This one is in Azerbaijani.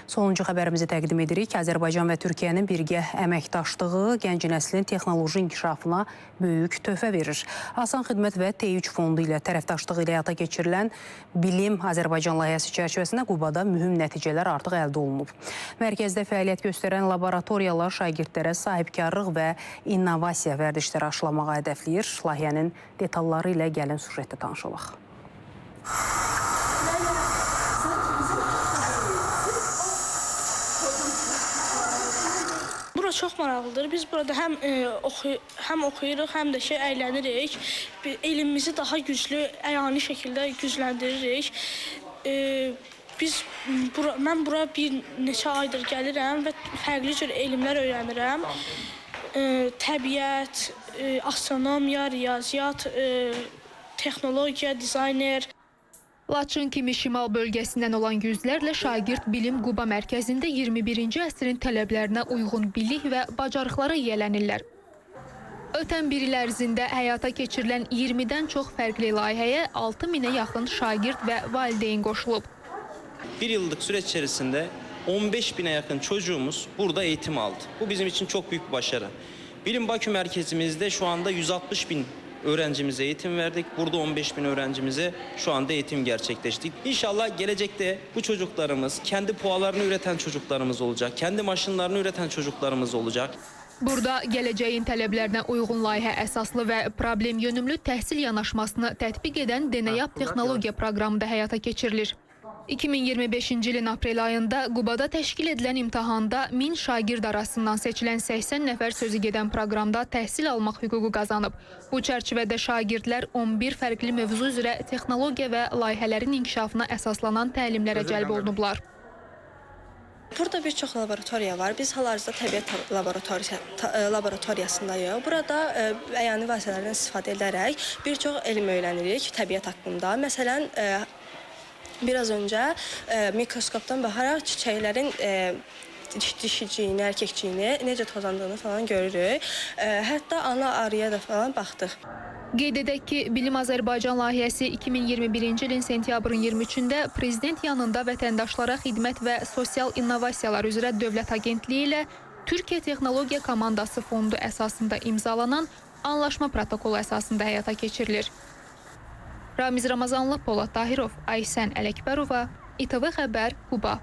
Sonuncu xəbərimizi təqdim edirik. Azərbaycan və Türkiyənin birgə əməkdaşlığı gənc nəslin texnoloji inkişafına böyük töhfə verir. Asan Xidmət və T3 fondu ilə tərəfdaşlığı ilə həyata keçirilən Bilim Azərbaycan layihəsi çərçivəsində Qubada mühüm nəticələr artıq əldə olunub. Mərkəzdə fəaliyyət göstərən laboratoriyalar şagirdlərə sahibkarlıq və innovasiya vərdişləri aşılamağa hədəfləyir. Layihənin detalları ilə gəlin süjetdə tanışalım. Bura çox maraqlıdır. Biz burada həm oxuyuruq, həm də əylənirik. Elmimizi daha güclü, əyani şəkildə gücləndiririk. Mən bura bir neçə aydır gəlirəm və fərqli cür elmlər öyrənirəm. Təbiət, astronomiya, riyaziyyat, texnologiya, dizayner. Laçın kimi şimal bölgəsindən olan yüzlərlə şagird Bilim Quba mərkəzində 21-ci əsrin tələblərinə uyğun bilik və bacarıqlara yiyələnirlər. Ötən bir il ərzində həyata keçirilən 20-dən çox fərqli layihəyə 6000'ə yaxın şagird və valideyn qoşulub. Bir yıllık süreç içerisinde 15.000'e yakın çocuğumuz burada eğitim aldı. Bu bizim için çok büyük bir başarı. Bilim Bakü merkezimizde şu anda 160.000 öğrencimize eğitim verdik. Burada 15.000 öğrencimize şu anda eğitim gerçekleştirdik. İnşallah gelecekte bu çocuklarımız kendi pualarını üreten çocuklarımız olacak. Kendi maşınlarını üreten çocuklarımız olacak. Burada gələcəyin tələblərinə uyğun layihə əsaslı və problem yönümlü təhsil yanaşmasını tətbiq edən Deneyap texnologiya proqramı da həyata keçirilir. 2025-ci ilin aprel ayında Qubada təşkil edilən imtahanda 1000 şagird arasından seçilən 80 nəfər sözü gedən proqramda təhsil almaq hüququ qazanıb. Bu çərçivədə şagirdlər 11 fərqli mövzu üzrə texnologiya və layihələrin inkişafına əsaslanan təlimlərə cəlb olunublar. Burada bir çox laboratoriya var. Biz hal-hazırda təbiət laboratoriyasındayıq. Burada əyani vasitələrdən istifadə edərək bir çox elm öyrənirik təbiət haqqında. Məsələn, biraz öncə mikroskopdan baxaraq çiçəklərin dişiciyini, erkəkciyini, necə tozandığını falan görürük. Hətta ana arıya da falan baxdıq. Qeyd edək ki, Bilim Azərbaycan layihəsi 2021-ci ilin sentyabrın 23-də Prezident yanında vətəndaşlara xidmət və sosial innovasiyalar üzrə Dövlət Agentliyi ilə Türkiyə Texnologiya Komandası fondu əsasında imzalanan anlaşma protokolu əsasında həyata keçirilir. Ramiz Ramazanlı, Polad Tahirov, Aysən Ələkbərova, İTV Xəbər, Quba.